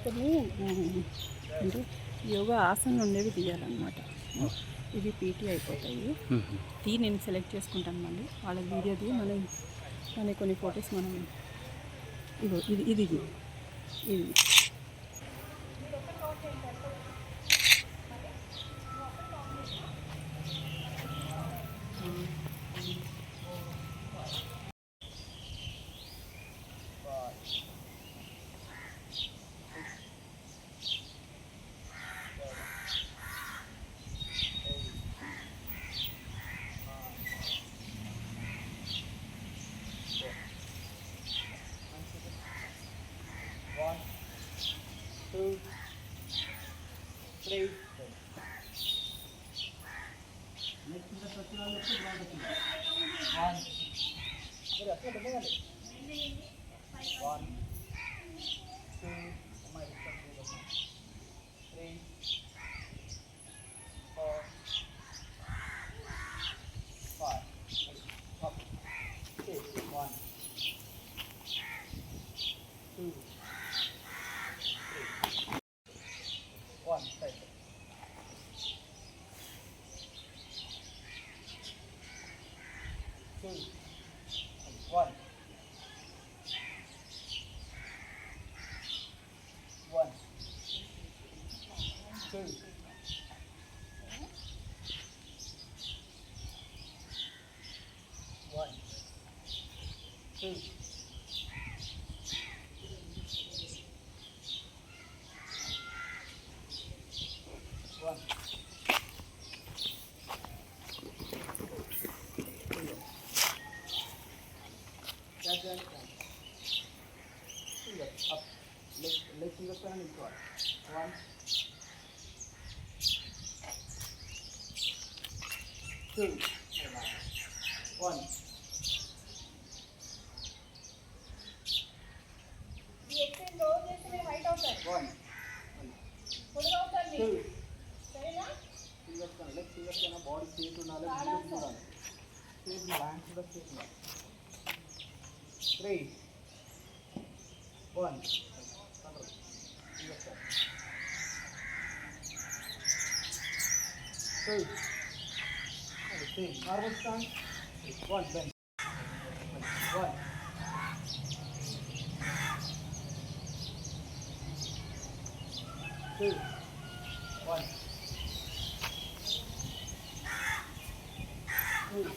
కొన్ని అంటే యోగా ఆసనలు ఉండేవి తీయాలన్నమాట. ఇవి పీటీ అయిపోతాయి. నేను సెలెక్ట్ చేసుకుంటాను. మళ్ళీ వాళ్ళ వీడియోది మన కొన్ని ఫొటోస్ మనం ఇగో ఇది Normal stand. One, bend. One. Two. One. Two.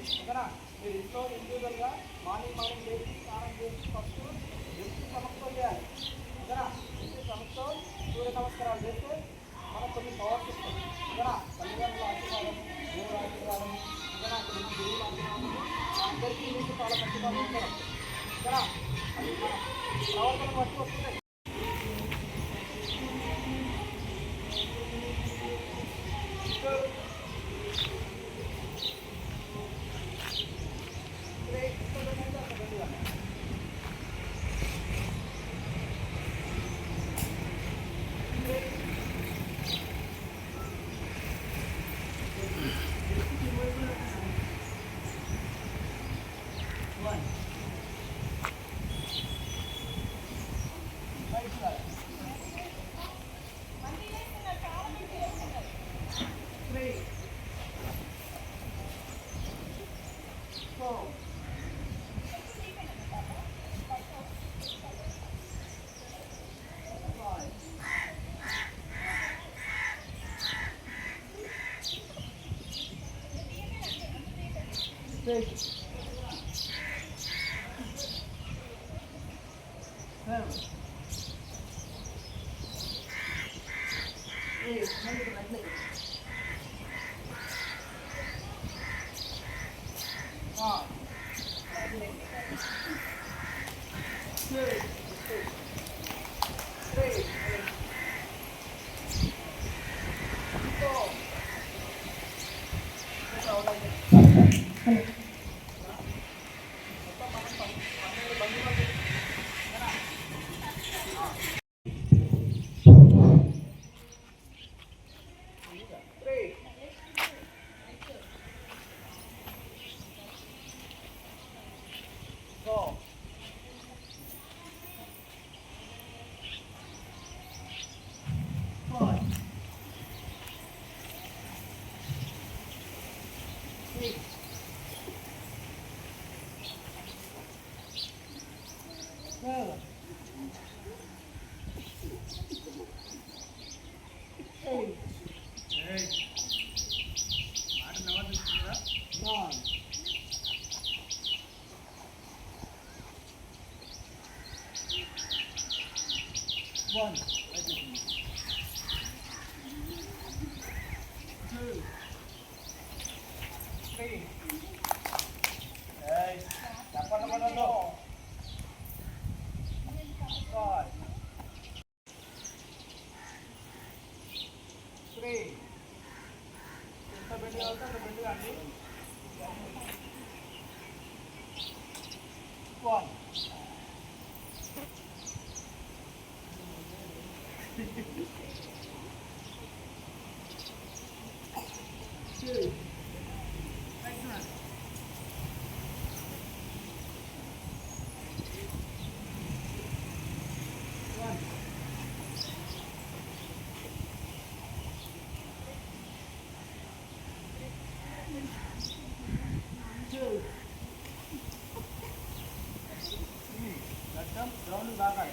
ఓకేనా. మీరు ఇంట్లో ఇండివిజువల్గా మార్నింగ్ లేచి స్నానం చేసి ఫస్ట్ ఎత్తు సమస్తో చేయాలి. ఓకేనా. ఎత్తు సమస్తో సూర్య నమస్కారాలు చేస్తే మనకు కొన్ని పవర్స్ ఇస్తాయి. ఓకేనా. తల్లిదండ్రుల ఆశీర్వాదం, దేవుడు ఆశీర్వాదం, ఓకేనా. కొన్ని దేవుడు ఆశీర్వాదం అందరికీ మీకు చాలా ఖచ్చితంగా ఉంటారు. ఓకేనా. అది మన ప్రవర్తన బట్టి వస్తున్నాయి. One. Two. Three. Hey, dapat naman ito. 5. 3. Kita benda ni. 1. Two. Excellent. One. Two. Let them down back.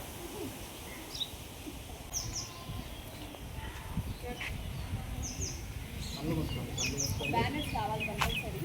Banners కావాలి కంపల్సరీ.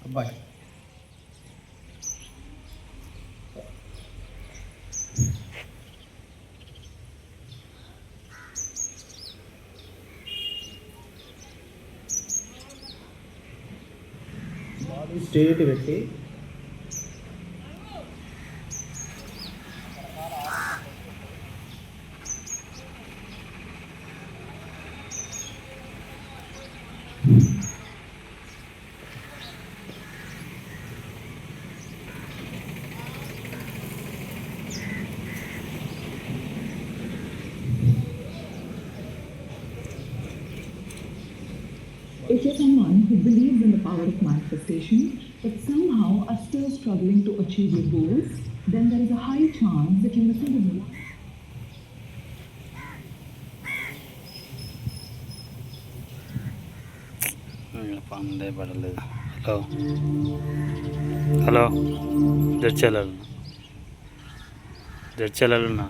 అబ్బాయి బాడీ స్ట్రేట్ పెట్టి if you're someone who believes in the power of manifestation, but somehow are still struggling to achieve your goals, then there is a high chance that you're missing the mark. పండే పడలేదు. Hello hello జడ్చెలలున్నా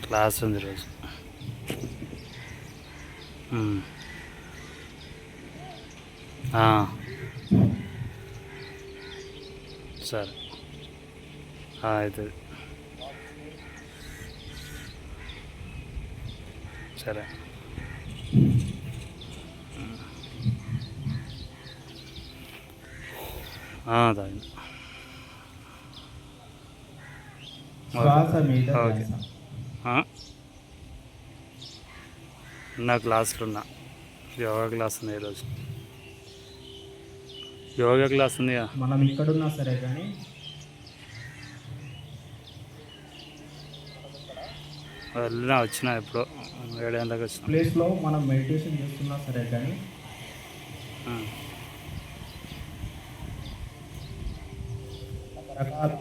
class ఉంది ఈరోజు. సరే అవుతుంది. సరే తాగింది. శ్వాస మీద ఓకే. ధ్యాస. నా క్లాసులు ఉన్నా, యోగా క్లాస్ ఉంది ఈరోజు. యోగా క్లాస్ ఉంది. మనం ఇక్కడున్నా సరే కానీ వెళ్ళినా వచ్చిన ఎప్పుడో 7 గంటలకు వచ్చిన. ప్లేస్లో మనం మెడిటేషన్ చేస్తున్నా సరే కానీ రకరకాల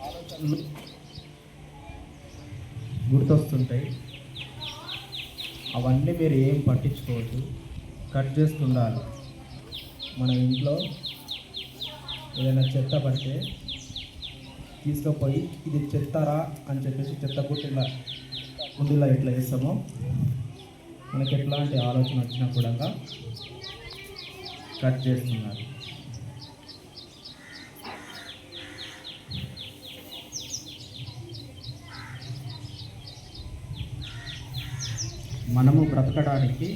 ఆలోచనలు గుర్తొస్తుంటాయి. అవన్నీ మీరు ఏం పట్టించుకోవద్దు, కట్ చేస్తుండాలి. మన ఇంట్లో ఏదైనా చెత్త పడితే తీసుకుపోయి ఇది చెత్తరా అని చెప్పేసి చెత్త పుట్టిలా ముందులా ఎట్లా చేస్తామో మనకి ఎట్లాంటి ఆలోచన వచ్చినా కూడా కట్ చేస్తున్నారు. మనము బ్రతకడానికి,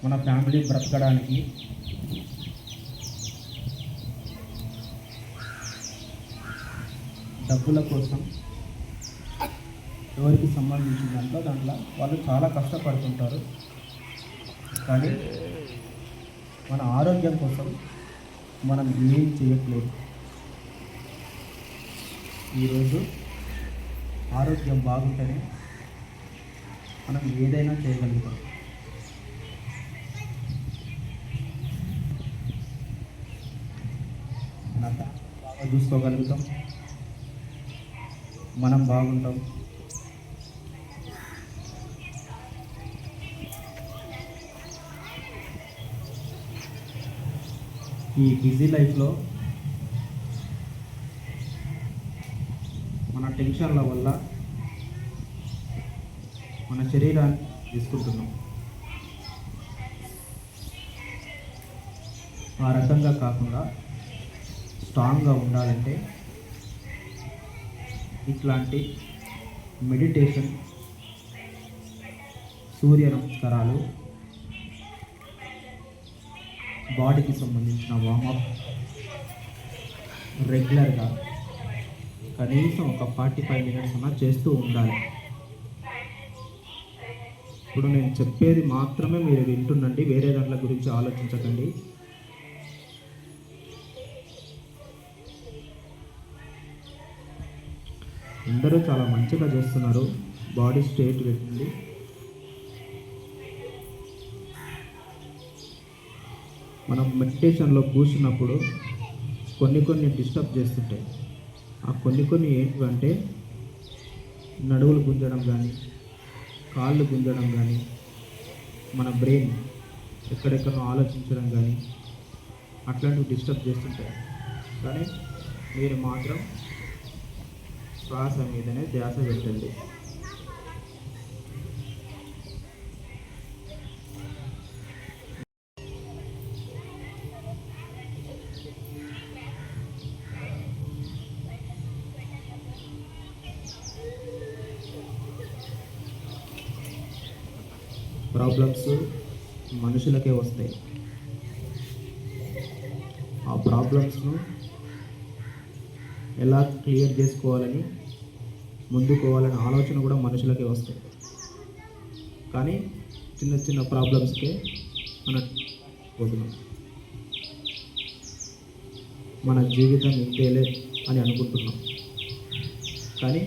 మన ఫ్యామిలీ బ్రతకడానికి డబ్బుల కోసం ఎవరికి సంబంధించిన దాంట్లో వాళ్ళు చాలా కష్టపడుతుంటారు. కానీ మన ఆరోగ్యం కోసం మనం ఏం చేయట్లేదు. ఈరోజు ఆరోగ్యం బాగుంటేనే మనం ఏదైనా చేయగలుగుతాం. మన బాగా చూసుకోగలుగుతాం, మనం బాగుంటాం. ఈ బిజీ లైఫ్లో మన టెన్షన్ల వల్ల మన శరీరాన్ని తీసుకుంటున్నాం. ఆ రకంగా కాకుండా స్ట్రాంగ్గా ఉండాలంటే ఇట్లాంటి మెడిటేషన్, సూర్య నమస్కారాలు, బాడీకి సంబంధించిన వార్మప్ రెగ్యులర్గా కనీసం ఒక 45 మినిట్స్ అన్నా చేస్తూ ఉండాలి. ఇప్పుడు నేను చెప్పేది మాత్రమే మీరు వింటుండండి, వేరే దాంట్ల గురించి ఆలోచించకండి. అందరూ చాలా మంచిగా చేస్తున్నారు, బాడీ స్ట్రేట్ పెట్టింది. మనం మెడిటేషన్లో కూర్చున్నప్పుడు కొన్ని డిస్టర్బ్ చేస్తుంటాయి. ఆ కొన్ని ఏంటంటే నడువులు గుంజడం కానీ, కాళ్ళు గుంజడం కానీ, మన బ్రెయిన్ ఎక్కడెక్కడో ఆలోచించడం కానీ అట్లాంటివి డిస్టర్బ్ చేస్తుంటాయి. కానీ మీరు మాత్రం శ్వాస మీదనే ధ్యాస పెట్టండి. ప్రాబ్లమ్స్ మనుషులకే వస్తాయి. ఆ ప్రాబ్లమ్స్ను ఎలా క్లియర్ చేసుకోవాలని, ముందుకోవాలనే ఆలోచన కూడా మనుషులకే వస్తాయి. కానీ చిన్న ప్రాబ్లమ్స్కే మనం పోతున్నాం. మన జీవితం ఇంతేలే అని అనుకుంటున్నాం. కానీ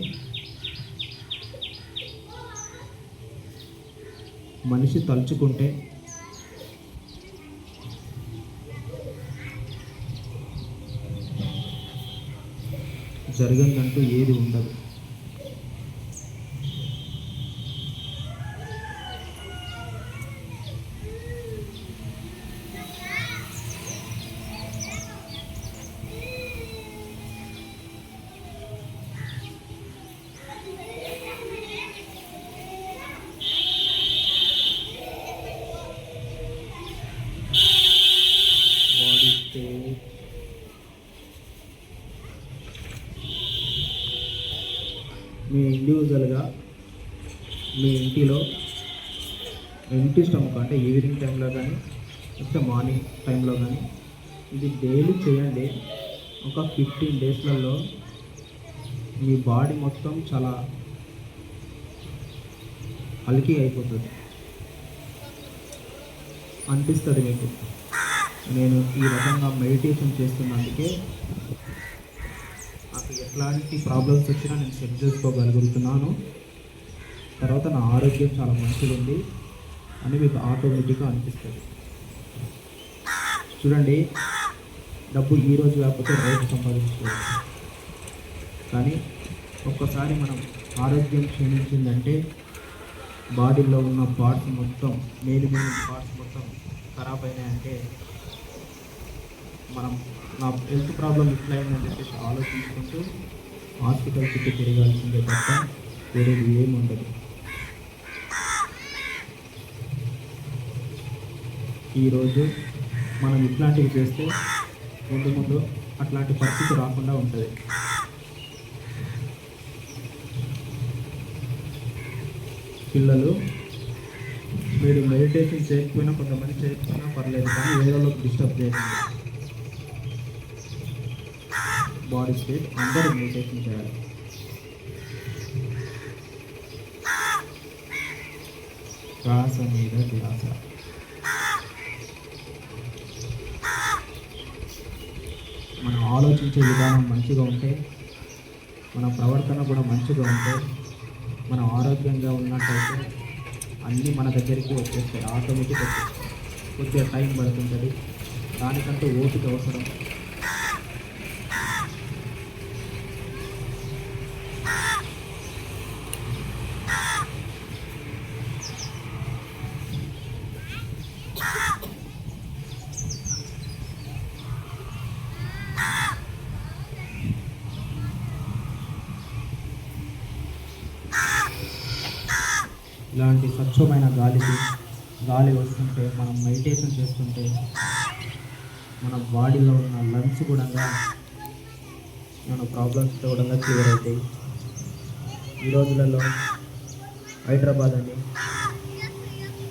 మనిషి తలుచుకుంటే జరగదంటూ ఏది ఉండదు. బాడీ స్టేట్, మీ ఇండివిజువల్గా మీ ఇంటిలో ఎంటీ స్టమక్ అంటే ఈవినింగ్ టైంలో కానీ లేకపోతే మార్నింగ్ టైంలో కానీ ఇది డైలీ చేయండి. ఒక 15 డేస్లలో మీ బాడీ మొత్తం చాలా హల్కీ అయిపోతుంది అనిపిస్తుంది మీకు. నేను ఈ రకంగా మెడిటేషన్ చేస్తున్నందుకే నాకు ఎట్లాంటి ప్రాబ్లమ్స్ వచ్చినా నేను సెట్ చేసుకోగలుగుతున్నాను. తర్వాత నా ఆరోగ్యం చాలా మంచిగా ఉంది అని మీకు ఆటోమేటిక్గా అనిపిస్తుంది. చూడండి, డబ్బు ఈరోజు కాకపోతే రేపు సంపాదించుకోవచ్చు, కానీ ఒక్కసారి మనం ఆరోగ్యం క్షీణించిందంటే బాడీలో ఉన్న పార్ట్స్ మొత్తం మేలు పార్ట్స్ మొత్తం ఖరాబ్ అయినాయంటే మనం నా హెల్త్ ప్రాబ్లం ఇట్లా అయిందని చెప్పేసి ఆలోచించుకుంటూ హాస్పిటల్ చుట్టూ తిరగాల్సిందే తప్ప వేరేది ఏమి ఉండదు. ఈరోజు మనం ఇట్లాంటివి చేస్తే ముందు ముందు అట్లాంటి పరిస్థితి రాకుండా ఉంటుంది. పిల్లలు మీరు మెడిటేషన్ చేయకపోయినా, కొంతమంది చేయకపోయినా పర్లేదు, కానీ వేరేలోకి డిస్టర్బ్ చేయకండి. బాడీ స్టేట్ అందరూ మెడిటేషన్ చేయాలి. శ్వాస మీద ధ్యాస. మనం ఆలోచించే విధానం మంచిగా ఉంటే, మన ప్రవర్తన కూడా మంచిగా ఉంటే, మనం ఆరోగ్యంగా ఉన్నట్టయితే అన్నీ మన దగ్గరికి వచ్చేస్తాయి, ఆటోమేటిక్ వచ్చేస్తాయి. కొద్దిగా టైం పడుతుంటుంది, దానికంటూ ఓపిక అవసరం. ఇలాంటి స్వచ్ఛమైన గాలి వస్తుంటే, మనం మెడిటేషన్ చేస్తుంటే మన బాడీలో ఉన్న లంగ్స్ కూడా మన ప్రాబ్లమ్స్ కూడా క్లియర్ అవుతాయి. ఈ రోజులలో హైదరాబాద్ అని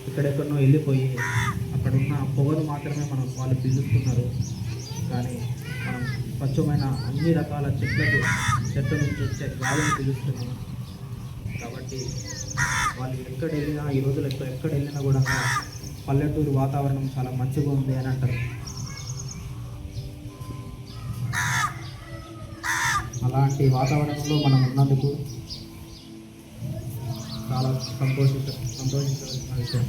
ఎక్కడెక్కడనో వెళ్ళిపోయి అక్కడున్న పొగలు మాత్రమే వాళ్ళు పీలుస్తున్నారు, కానీ మనం స్వచ్ఛమైన అన్ని రకాల చెట్ల నుంచి వచ్చే గాలిని పీలుస్తున్నాము. కాబట్టి వాళ్ళు ఎక్కడ వెళ్ళినా, ఈ రోజులు ఎక్కడ వెళ్ళినా కూడా పల్లెటూరు వాతావరణం చాలా మంచిగా ఉంది అని అంటారు. అలాంటి వాతావరణంలో మనం ఉన్నందుకు చాలా సంతోషించవలసిన విషయం.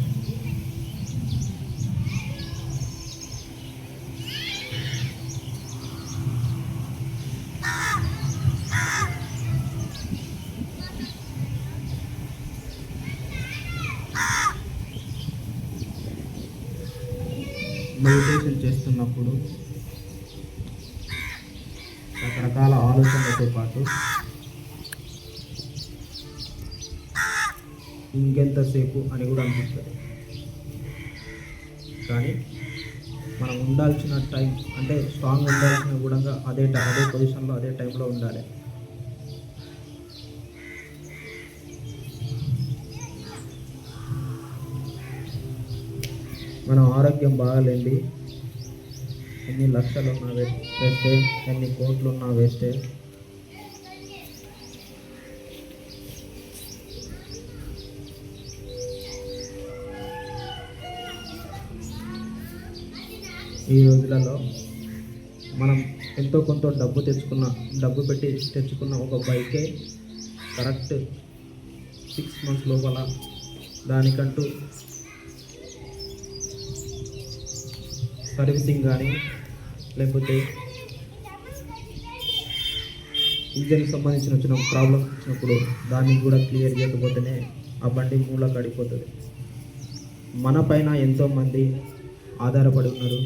మెడిటేషన్ చేస్తున్నప్పుడు రకరకాల ఆలోచనలతో పాటు ఇంకెంతసేపు అని కూడా అనిపిస్తుంది. కానీ మనం ఉండాల్సిన టైం అంటే స్ట్రాంగ్ ఉండాల్సిన కూడా అదే పొజిషన్లో అదే టైంలో ఉండాలి. మన ఆరోగ్యం బాగాలేండి, ఎన్ని లక్షలు ఉన్నా వేస్టే, ఎన్ని కోట్లు ఉన్నా వేస్టే. ఈ రోజులలో మనం ఎంతో కొంత డబ్బు పెట్టి తెచ్చుకున్న ఒక బైకే కరెక్ట్ 6 months లోపల దానికంటూ సర్వీసింగ్ కానీ లేకపోతే ఇంజన్కి సంబంధించిన వచ్చిన ప్రాబ్లమ్స్ వచ్చినప్పుడు దాన్ని కూడా క్లియర్ చేయకపోతేనే ఆ బండి మూల కడిపోతుంది. మన పైన ఎంతోమంది ఆధారపడి ఉన్నారు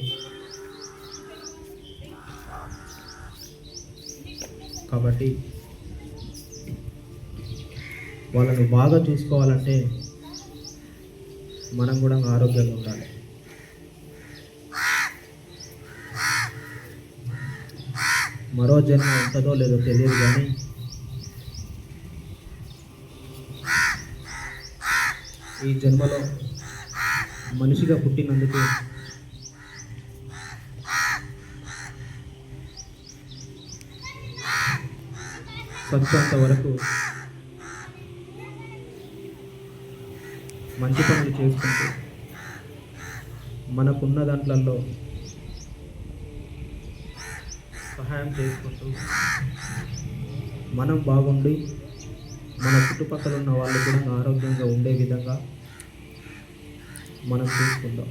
కాబట్టి వాళ్ళను బాగా చూసుకోవాలంటే మనం కూడా ఆరోగ్యంగా ఉండాలి. మరో జన్మ ఉంటుందో లేదో తెలియదు కానీ ఈ జన్మలో మనిషిగా పుట్టినందుకు సత్యంత వరకు మంచి పనులు చేసుకుంటూ మనకున్న దాంట్లలో సహాయం చేసుకుంటూ మనం బాగుండి మన చుట్టుపక్కల ఉన్న వాళ్ళు కూడా ఆరోగ్యంగా ఉండే విధంగా మనం చూసుకుందాం.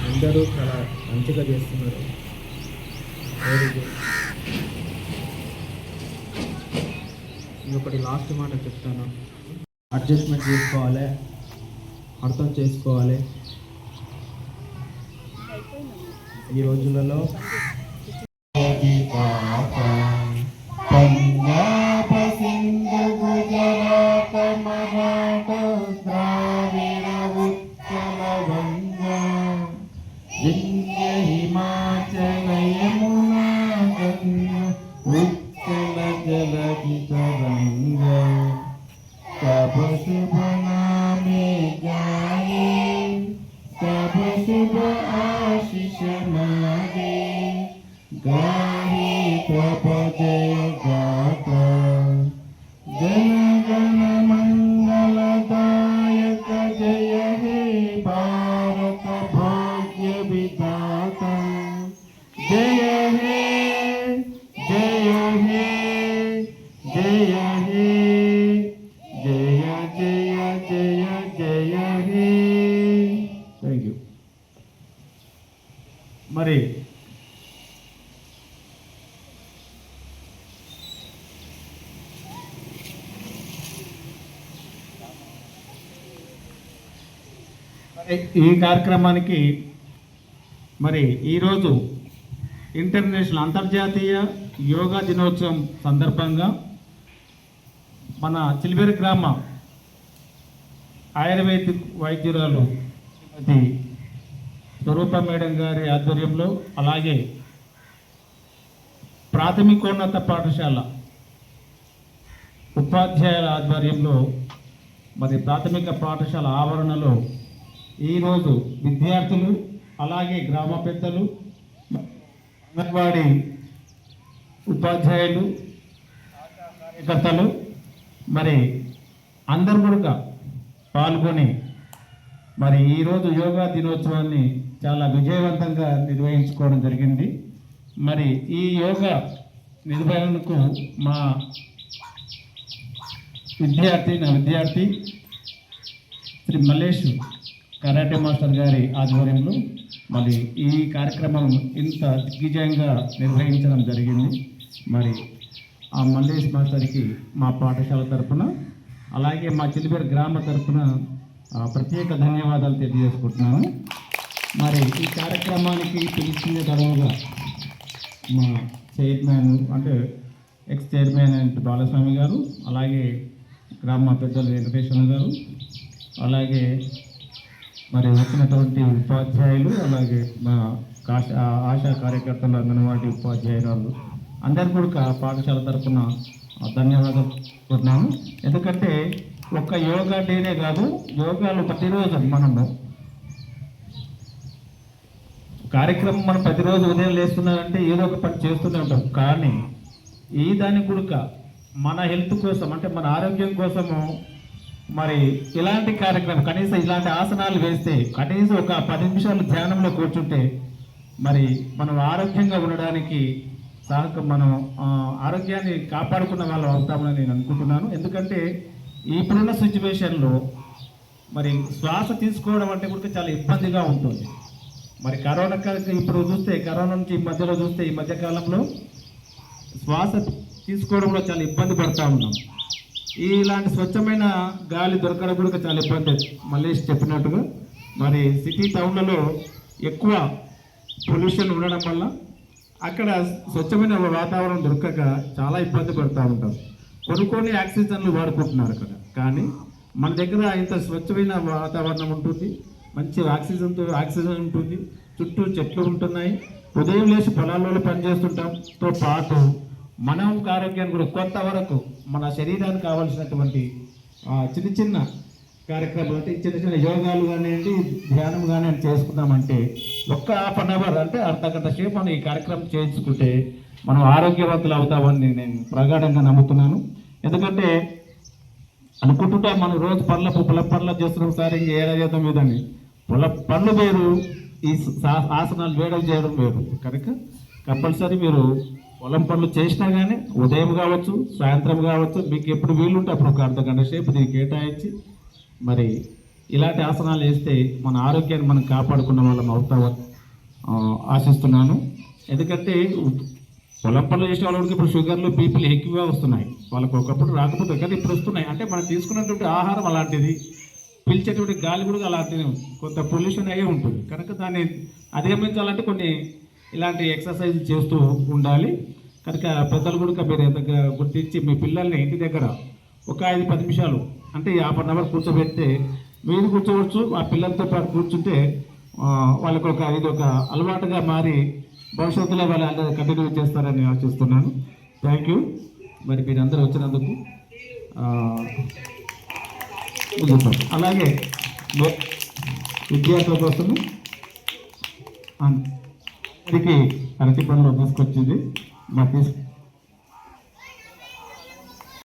అందరూ చాలా మంచిగా చేస్తున్నారు. Very good. ఇంకొకటి లాస్ట్ మాట చెప్తాను, అడ్జస్ట్మెంట్ చేసుకోవాలి, అర్థం చేసుకోవాలి. ఈ రోజులలో పంజాబ్ సింధు గుజరాత్ మరాఠా ద్రావిడ ఉత్కల వంగ వింధ్య హిమాచల యమునా గంగా ఉత్కల జలధి తరంగ तब शुभ नामे गाये तब शुभ आशीष मागे गाहे तब जय गाता जन गण मंगलदायक जय हे भारत भाग्य विधाता जय हे जय हे जय हे जय जय जय जय हे. Thank you. మరి ఈ కార్యక్రమానికి మరి ఈరోజు ఇంటర్నేషనల్ అంతర్జాతీయ యోగా దినోత్సవం సందర్భంగా మన చిలివేరు గ్రామ ఆయుర్వేదిక్ వైద్యురాలు శ్రీమతి స్వరూప మేడం గారి ఆధ్వర్యంలో, అలాగే ప్రాథమికోన్నత పాఠశాల ఉపాధ్యాయుల ఆధ్వర్యంలో మరి ప్రాథమిక పాఠశాల ఆవరణలో ఈరోజు విద్యార్థులు, అలాగే గ్రామ పెద్దలు, అంగన్వాడీ ఉపాధ్యాయులు, కార్యకర్తలు మరి అందరూ కూడా పాల్గొని మరి ఈరోజు యోగా దినోత్సవాన్ని చాలా విజయవంతంగా నిర్వహించుకోవడం జరిగింది. మరి ఈ యోగా నిర్వహణకు మా నా విద్యార్థి శ్రీ మల్లేష్ కరాటే మాస్టర్ గారి ఆధ్వర్యంలో మరి ఈ కార్యక్రమం ఇంత దిగ్విజయంగా నిర్వహించడం జరిగింది. మరి ఆ మల్లేష్ మాస్టర్కి మా పాఠశాల తరఫున, అలాగే మా చిలిపేరు గ్రామ తరఫున ప్రత్యేక ధన్యవాదాలు తెలియజేసుకుంటున్నాను. మరి ఈ కార్యక్రమానికి పిలిచిన తరువుగా మా చైర్మన్ అంటే ఎక్స్ చైర్మన్ అంటే బాలస్వామి గారు, అలాగే గ్రామ పెద్దలు వెంకటేశ్వర గారు, అలాగే మరి వచ్చినటువంటి ఉపాధ్యాయులు, అలాగే మా ఆశా కార్యకర్తలు, అంగన్వాడీ ఉపాధ్యాయురాలు అందరికీ కూడా పాఠశాల తరఫున ధన్యవాదాలు కోరుతున్నాను. ఎందుకంటే ఒక్క యోగా డేనే కాదు, యోగాలు ప్రతిరోజు మనము కార్యక్రమం మనం ప్రతిరోజు ఉదయం లేస్తున్నారంటే ఏదో ఒక పని చేస్తూనే ఉంటాం. కానీ ఈ దాని కూడక మన హెల్త్ కోసం అంటే మన ఆరోగ్యం కోసము మరి ఇలాంటి కార్యక్రమం కనీసం ఇలాంటి ఆసనాలు వేస్తే కనీసం ఒక 10 నిమిషాలు ధ్యానంలో కూర్చుంటే మరి మనం ఆరోగ్యంగా ఉండడానికి మనం ఆరోగ్యాన్ని కాపాడుకున్న వాళ్ళు అవుతామని నేను అనుకుంటున్నాను. ఎందుకంటే ఇప్పుడున్న సిచ్యువేషన్లో మరి శ్వాస తీసుకోవడం అంటే కూడా చాలా ఇబ్బందిగా ఉంటుంది. మరి కరోనా ఇప్పుడు చూస్తే కరోనా నుంచి ఈ మధ్యలో చూస్తే ఈ మధ్యకాలంలో శ్వాస తీసుకోవడంలో చాలా ఇబ్బంది పడుతూ ఉన్నాం. ఇలాంటి స్వచ్ఛమైన గాలి దొరకడం కూడా చాలా ఇబ్బంది. మల్లేష్ చెప్పినట్టుగా మరి సిటీ టౌన్లలో ఎక్కువ పొల్యూషన్ ఉండడం వల్ల అక్కడ స్వచ్ఛమైన వాతావరణం దొరకక చాలా ఇబ్బంది పడుతూ ఉంటారు. కొన్ని ఆక్సిజన్లు వాడుకుంటున్నారు అక్కడ. కానీ మన దగ్గర ఇంత స్వచ్ఛమైన వాతావరణం ఉంటుంది, మంచి ఆక్సిజన్ ఉంటుంది, చుట్టూ చెట్లు ఉంటున్నాయి. ఉదయం లేచి పొలాల్లో పనిచేస్తుంటాంతో పాటు మనం ఆరోగ్యాన్ని కూడా కొంతవరకు మన శరీరానికి కావాల్సినటువంటి చిన్న చిన్న కార్యక్రమాలు అంటే చిన్న చిన్న యోగాలు కానివ్వండి, ధ్యానం కానివ్వండి చేసుకున్నామంటే ఒక్క హాఫ్ అన్ అవర్ అంటే అర్ధగంట సేపు మనం ఈ కార్యక్రమం చేసుకుంటే మనం ఆరోగ్యవంతులు అవుతామని నేను ప్రగాఢంగా నమ్ముతున్నాను. ఎందుకంటే అనుకుంటుంటే మనం రోజు పొలం పనులు చేస్తున్నాం సార్, ఇంకా ఏడా చేద్దాం మీదని పనులు వేరు, ఈ ఆసనాలు వేయడం చేయడం వేరు. కనుక కంపల్సరీ మీరు పొలం పనులు చేసినా కానీ ఉదయం కావచ్చు, సాయంత్రం కావచ్చు, మీకు ఎప్పుడు వీలుంటే అప్పుడు ఒక అర్ధగంట సేపు దీన్ని కేటాయించి మరి ఇలాంటి ఆసనాలు వేస్తే మన ఆరోగ్యాన్ని మనం కాపాడుకున్న వాళ్ళం అవుతామని ఆశిస్తున్నాను. ఎందుకంటే పొలం పనులు చేసే వాళ్ళకి ఇప్పుడు షుగర్లు బీపీలు ఎక్కువగా వస్తున్నాయి. వాళ్ళకు ఒకప్పుడు రాకపోతే కానీ ఇప్పుడు వస్తున్నాయి. అంటే మనం తీసుకున్నటువంటి ఆహారం అలాంటిది, పీల్చేటువంటి గాలి కూడా అలాంటిది, కొంత పొల్యూషన్ అయ్యే ఉంటుంది. కనుక దాన్ని అధిగమించాలంటే కొన్ని ఇలాంటి ఎక్సర్సైజ్ చేస్తూ ఉండాలి. కనుక పెద్దలు కూడా మీరు గుర్తించి మీ పిల్లల్ని ఇంటి దగ్గర ఒక 5-10 నిమిషాలు అంటే హాఫ్ అన్ అవర్ కూర్చోబెడితే మీరు కూర్చోవచ్చు, ఆ పిల్లలతో పాటు కూర్చుంటే వాళ్ళకి ఇది ఒక అలవాటుగా మారి భవిష్యత్తులో వాళ్ళు అందరూ కంటిన్యూ చేస్తారని ఆశిస్తున్నాను. Thank you. మరి మీరందరూ వచ్చినందుకు అలాగే విద్యార్థుల కోసము అందరికీ అరటి పనులు తీసుకొచ్చింది మా